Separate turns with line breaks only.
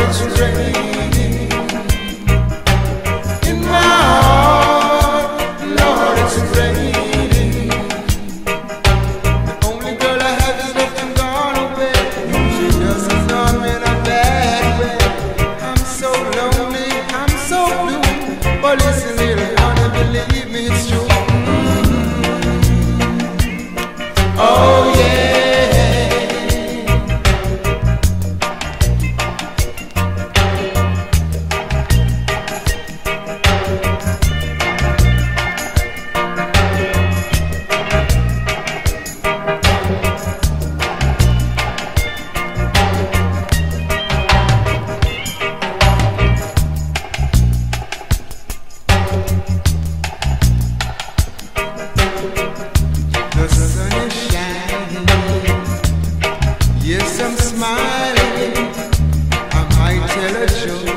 it's raining in my heart. Lord, it's raining. The only girl I have is left and gone away. She doesn't know me in a bad way. I'm so lonely, I'm so blue. But listen, little honey, believe me, it's true. Oh yeah. The sun is shining, yes I'm smiling, I might tell a joke.